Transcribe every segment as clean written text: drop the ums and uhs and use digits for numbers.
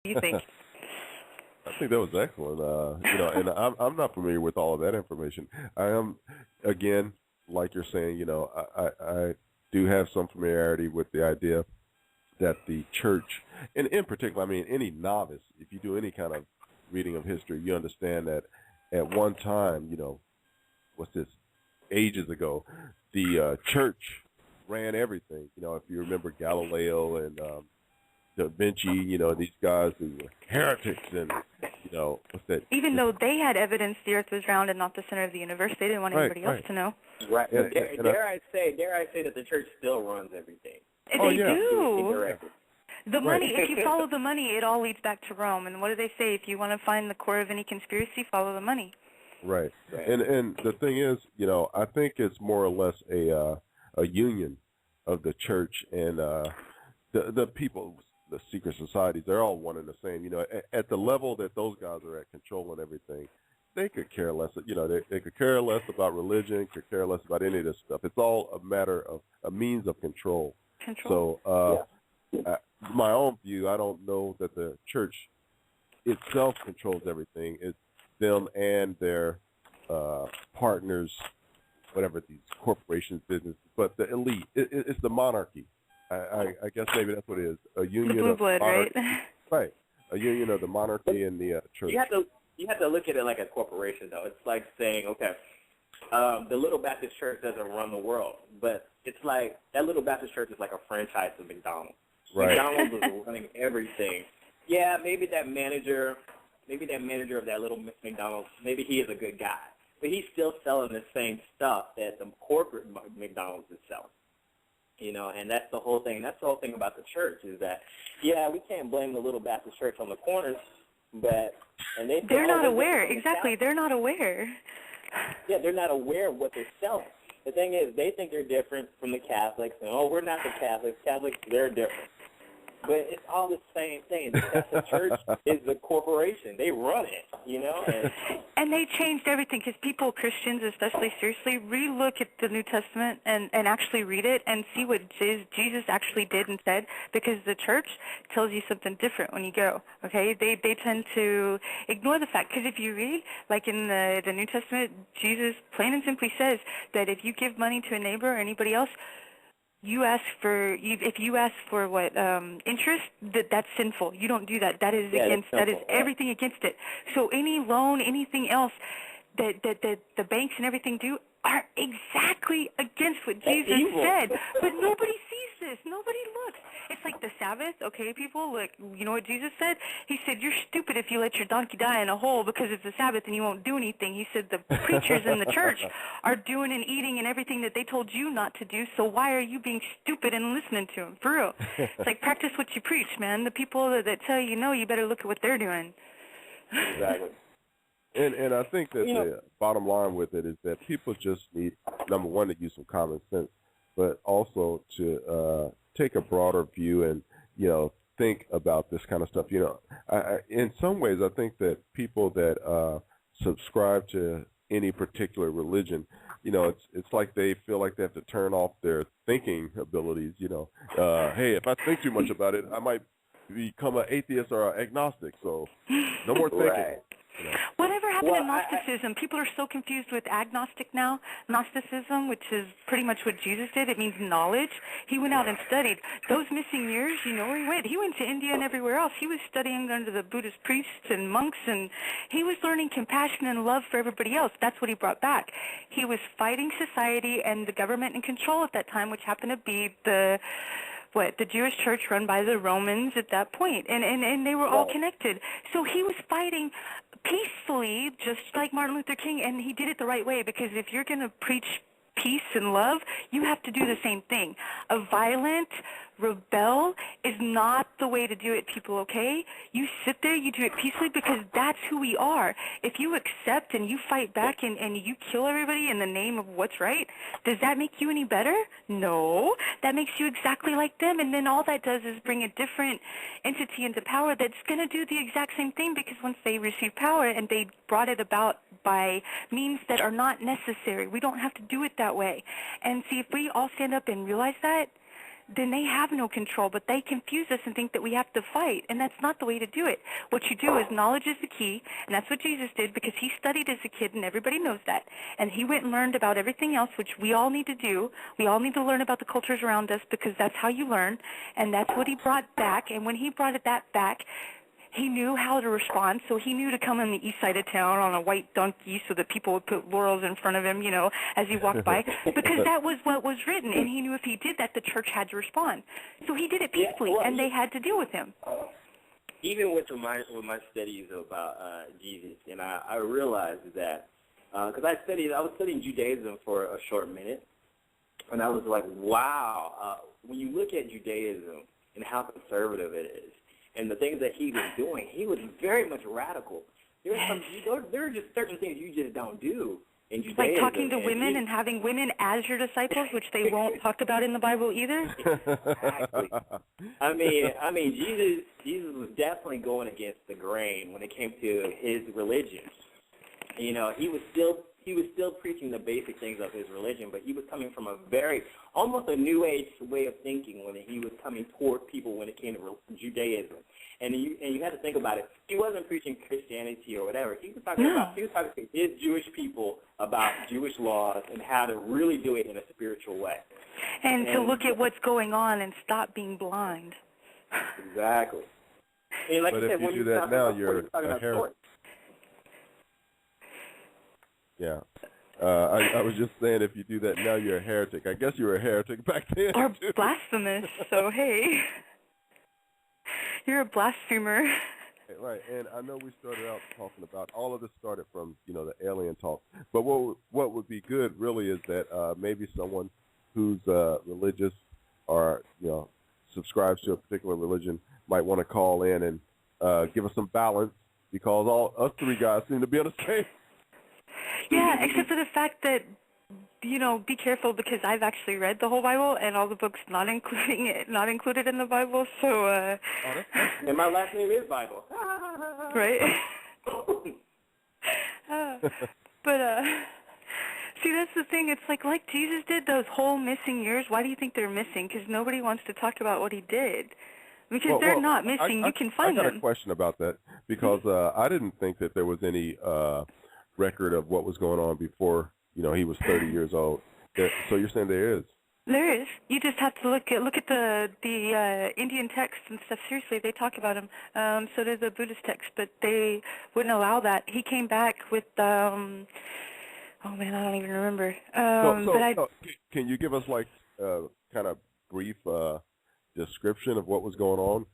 You think? I think that was excellent. And I'm not familiar with all of that information. I am, again, like you're saying, I do have some familiarity with the idea that the church, and in particular, I mean, any novice, if you do any kind of reading of history, you understand that at one time, what's this, ages ago, the church ran everything. If you remember Galileo and Da Vinci, these guys who were heretics and, what's that? Even though they had evidence the Earth was round and not the center of the universe, they didn't want anybody else to know. Right. And, Dare I say that the church still runs everything. They yeah. do. The money, Right. if you follow the money, it all leads back to Rome. And what do they say? If you want to find the core of any conspiracy, follow the money. Right. And the thing is, I think it's more or less a union of the church and the people, the secret societies. They're all one and the same. At the level that those guys are at, controlling everything, they could care less. They could care less about religion, could care less about any of this stuff. It's all a matter of a means of control. So, my own view, I don't know that the church itself controls everything. It's them and their partners, whatever these corporations, businesses, but the elite. It's the monarchy. I guess maybe that's what it is. A union the blue of blood, monarchy, right? right? A union of the monarchy and the church. You have to look at it like a corporation, though. It's like saying, okay, the Little Baptist Church doesn't run the world, but it's like that Little Baptist Church is like a franchise of McDonald's. Right. McDonald's is running everything. Yeah, maybe that manager of that little McDonald's, maybe he is a good guy, but he's still selling the same stuff that the corporate McDonald's is selling. And that's the whole thing. That's the whole thing about the church is that, yeah, we can't blame the Little Baptist Church on the corners, they're not aware. Exactly, they're not aware. Yeah, they're not aware of what they're selling. The thing is, they think they're different from the Catholics, and, we're not the Catholics. Catholics, they're different. But it's all the same thing. The Catholic Church is the corporation. They run it, And they changed everything because people, Christians especially, seriously, re-look at the New Testament and actually read it and see what Jesus actually did and said, because the church tells you something different when you go, okay? They tend to ignore the fact, because if you read, like in the New Testament, Jesus plain and simply says that if you give money to a neighbor or anybody else, if you ask for what interest, that's sinful. You don't do that. That is everything against it. So any loan, anything else that the banks and everything do are exactly against what Jesus said. But nobody sees this. Nobody looks. It's like the Sabbath. Okay, people, look, you know what Jesus said? He said, you're stupid if you let your donkey die in a hole because it's the Sabbath and you won't do anything. He said the preachers in the church are doing and eating and everything that they told you not to do, so why are you being stupid and listening to them? For real. It's like practice what you preach, man. The people that tell you no, you better look at what they're doing. Exactly. And I think that the bottom line with it is that people just need, number one, to use some common sense, but also to take a broader view and, think about this kind of stuff. In some ways, I think that people that subscribe to any particular religion, it's like they feel like they have to turn off their thinking abilities. Hey, if I think too much about it, I might become an atheist or an agnostic. So no more thinking. Right. Whatever happened to Gnosticism? People are so confused with agnostic now. Gnosticism, which is pretty much what Jesus did, it means knowledge. He went out and studied. Those missing years, where he went? He went to India and everywhere else. He was studying under the Buddhist priests and monks, and he was learning compassion and love for everybody else. That's what he brought back. He was fighting society and the government in control at that time, which happened to be the Jewish church run by the Romans at that point. And they were all connected. So he was fighting peacefully, just like Martin Luther King, and he did it the right way, because if you're going to preach peace and love, you have to do the same thing. A violent rebel is not the way to do it, people, okay? You sit there, you do it peacefully, because that's who we are. If you accept and you fight back and you kill everybody in the name of what's right, does that make you any better? No. That makes you exactly like them, and then all that does is bring a different entity into power that's going to do the exact same thing, because once they receive power and they brought it about by means that are not necessary, we don't have to do it that way. And see, if we all stand up and realize that, then they have no control, but they confuse us and think that we have to fight, and that's not the way to do it. What you do is knowledge is the key, and that's what Jesus did because he studied as a kid, and everybody knows that. And he went and learned about everything else, which we all need to do. We all need to learn about the cultures around us because that's how you learn, and that's what he brought back. And when he brought that back, he knew how to respond, so he knew to come on the east side of town on a white donkey so that people would put laurels in front of him, you know, as he walked by, because that was what was written, and he knew if he did that, the church had to respond. So he did it peacefully, and they had to deal with him. Even with my studies about Jesus, and I realized that, because I was studying Judaism for a short minute, and I was like, wow, when you look at Judaism and how conservative it is, and the things that he was doing, he was very much radical. There are just certain things you just don't do in Judaism. Like talking to women and having women as your disciples, which they won't talk about in the Bible either. Exactly. I mean, Jesus was definitely going against the grain when it came to his religion. You know, he was still preaching the basic things of his religion, but he was coming from a very, almost a New Age way of thinking when he was coming toward people when it came to Judaism. And you had to think about it. He wasn't preaching Christianity or whatever. He was talking to his Jewish people about Jewish laws and how to really do it in a spiritual way. And to look at what's going on and stop being blind. Exactly. And like but you if said, you when do that now, you're a heretic. Yeah. I was just saying, if you do that now, you're a heretic. I guess you were a heretic back then. Or too. blasphemous, so hey. You're a blasphemer. Right, and I know we started out talking about, all of this started from, you know, the alien talk. But what would be good, really, is that maybe someone who's religious or, you know, subscribes to a particular religion might want to call in and give us some balance, because all us three guys seem to be on the same. Yeah, except for the fact that, you know, be careful, because I've actually read the whole Bible and all the books not included in the Bible. So, and my last name is Bible. Right? But see, that's the thing. It's like Jesus did those whole missing years. Why do you think they're missing? Because nobody wants to talk about what he did. Because they're not missing. You can find them. I got a question about that, because I didn't think that there was any record of what was going on before, you know, he was 30 years old. So you're saying there is? There is. You just have to look at the Indian texts and stuff. Seriously, they talk about him. So does the Buddhist text, but they wouldn't allow that. He came back with oh man, I don't even remember. Can you give us like kind of brief description of what was going on?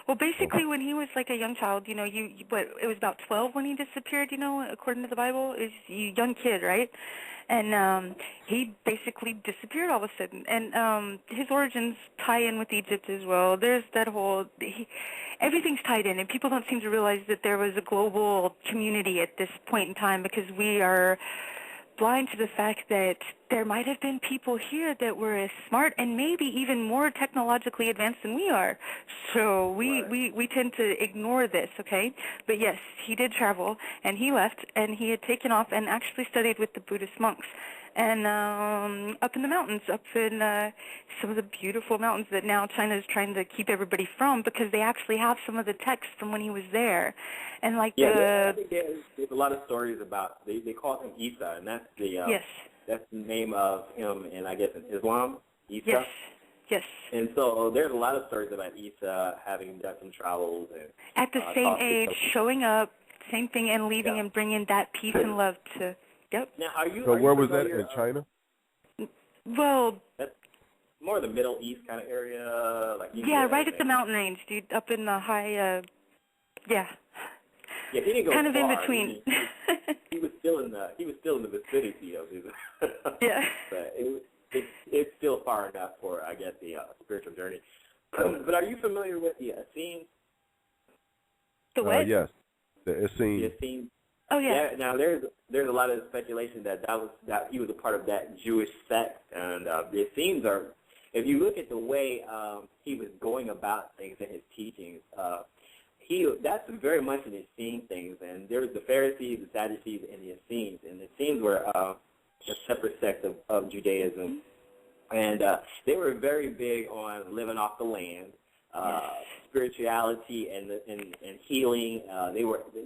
Well, basically, when he was like a young child, you know, it was about 12 when he disappeared, you know, according to the Bible. Is a young kid, right? And he basically disappeared all of a sudden. And his origins tie in with Egypt as well. There's that whole, everything's tied in, and people don't seem to realize that there was a global community at this point in time, because we are blind to the fact that there might have been people here that were as smart and maybe even more technologically advanced than we are. So we tend to ignore this, okay? But yes, he did travel, and he left, and he had taken off and actually studied with the Buddhist monks. And up in the mountains, up in some of the beautiful mountains that now China is trying to keep everybody from, because they actually have some of the texts from when he was there. And like I think there's a lot of stories about, they call him Isa, and that's the that's the name of him in, I guess, in Islam, Isa. Yes. And so there's a lot of stories about Isa having done some travels. And, at the same age, showing up, same thing, and leaving and bringing that peace and love to... Yep. Now, where was that, in China? Well, that's more the Middle East kind of area, like right at the mountain range, dude, up in the high. Yeah, he didn't go kind of far. in between. He was still in the vicinity of his. Yeah. But it's still far enough for, I guess, the spiritual journey. But are you familiar with the Essenes? The what? Yes, the Essenes. The Essenes. Oh yeah. Now there's a lot of speculation that he was a part of that Jewish sect, and the Essenes are. If you look at the way he was going about things in his teachings, that's very much an Essene things. And there was the Pharisees, the Sadducees, and the Essenes. And the Essenes were a separate sect of Judaism. And they were very big on living off the land, spirituality and healing.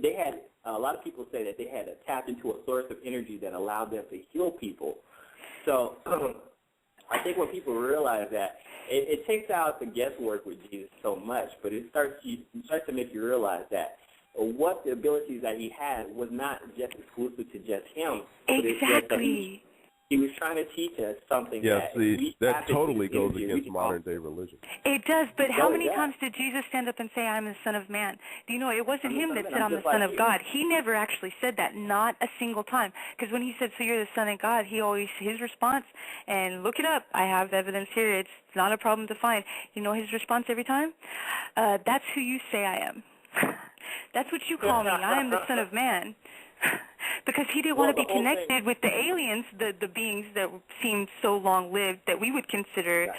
They had a lot of people say that they had tapped into a source of energy that allowed them to heal people. So I think when people realize that, it takes out the guesswork with Jesus so much, but it starts to make you realize that what the abilities that he had was not just exclusive to just him. Exactly. He was trying to teach us something that totally goes against modern-day religion. It does, but how many times did Jesus stand up and say, I'm the Son of Man? Do you know, it wasn't him that said, I'm the Son of God. He never actually said that, not a single time. Because when he said, so you're the Son of God, his response, and look it up, I have evidence here, it's not a problem to find. You know his response every time? That's who you say I am. That's what you call me. I am the Son of Man. Because he didn't want to be connected with the aliens, the beings that seemed so long-lived that we would consider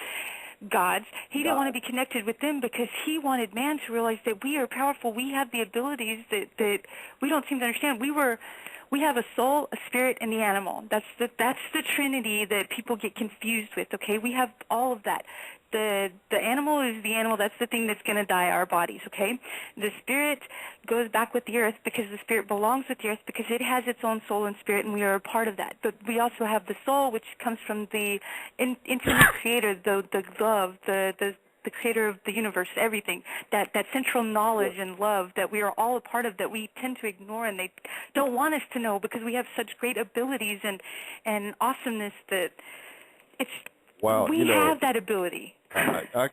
gods. He didn't want to be connected with them because he wanted man to realize that we are powerful. We have the abilities that we don't seem to understand. We have a soul, a spirit, and the animal. That's the Trinity that people get confused with, okay? We have all of that. The animal is the animal. That's the thing that's going to die, our bodies, okay? The spirit goes back with the earth because the spirit belongs with the earth because it has its own soul and spirit, and we are a part of that. But we also have the soul, which comes from the infinite creator, the love, the creator of the universe, everything, that central knowledge and love that we are all a part of that we tend to ignore and they don't want us to know because we have such great abilities and awesomeness that we have that ability. I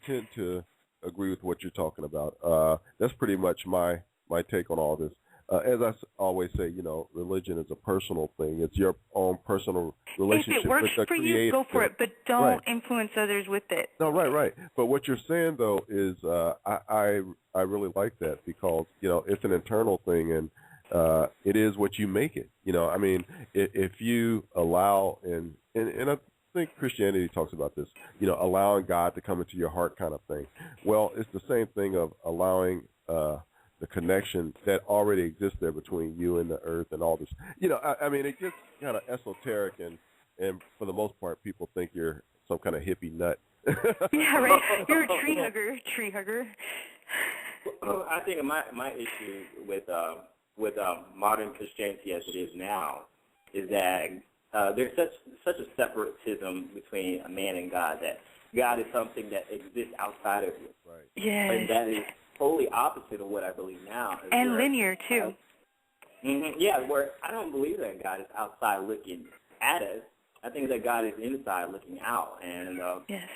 tend to agree with what you're talking about. That's pretty much my take on all this. As I always say, religion is a personal thing. It's your own personal relationship with the Creator. If it works for you, go for it, but don't influence others with it. No, right. But what you're saying, though, is I really like that because, it's an internal thing, and it is what you make it. I mean, if you allow, and I think Christianity talks about this, allowing God to come into your heart kind of thing. Well, it's the same thing of allowing the connection that already exists there between you and the earth and all this. I mean, it gets kind of esoteric, and for the most part, people think you're some kind of hippie nut. Yeah, right. You're a tree hugger. I think my issue with modern Christianity as it is now is that there's such a separatism between a man and God that God is something that exists outside of you. Right. Yes. And that is totally opposite of what I believe now. And linear, too. Yeah, where I don't believe that God is outside looking at us. I think that God is inside looking out. And yes.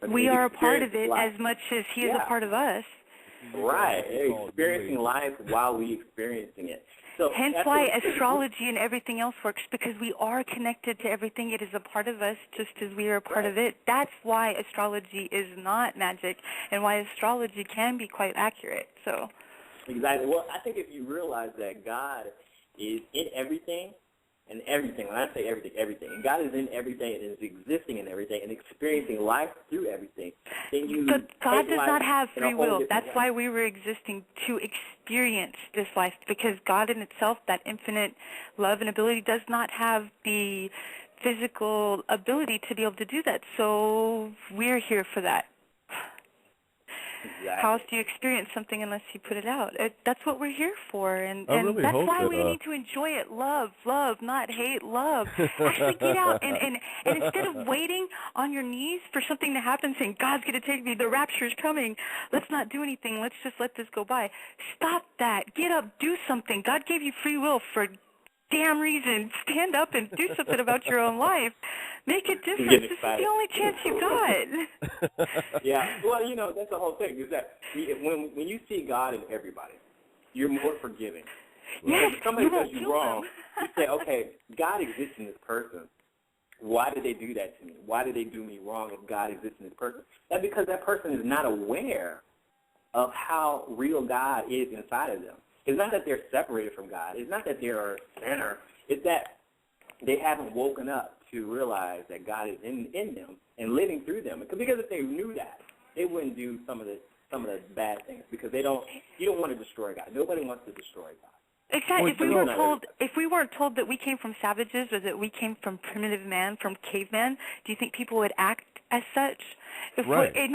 We are a part of it as much as he is a part of us. Right. Experiencing life while we experiencing it. So hence why astrology and everything else works, because we are connected to everything. It is a part of us just as we are a part of it. That's why astrology is not magic and why astrology can be quite accurate. So exactly. Well, I think if you realize that God is in everything and everything, when I say everything, everything, and God is in everything and is existing in everything and experiencing life through everything, then you But God does not have free will. That's why we were existing, to experience this life, because God in itself, that infinite love and ability, does not have the physical ability to be able to do that. So we're here for that. Exactly. How else do you experience something unless you put it out? That's what we're here for, and really that's hope why that, we need to enjoy it. Love, not hate, love. Actually get out, and instead of waiting on your knees for something to happen, saying, God's going to take me, the rapture's coming, let's not do anything, let's just let this go by. Stop that. Get up, do something. God gave you free will for damn reason. Stand up and do something about your own life. Make a difference. This is the only chance you got. Yeah. Well, that's the whole thing, is that when you see God in everybody, you're more forgiving. Yes, if somebody does you wrong, you say, okay, God exists in this person. Why did they do that to me? Why did they do me wrong if God exists in this person? That's because that person is not aware of how real God is inside of them. It's not that they're separated from God. It's not that they're a sinner. It's that they haven't woken up to realize that God is in them and living through them. Because if they knew that, they wouldn't do some of the bad things, because you don't want to destroy God. Nobody wants to destroy God. Exactly. Well, If we weren't told that we came from savages or that we came from primitive man, from caveman, do you think people would act as such? Right. It makes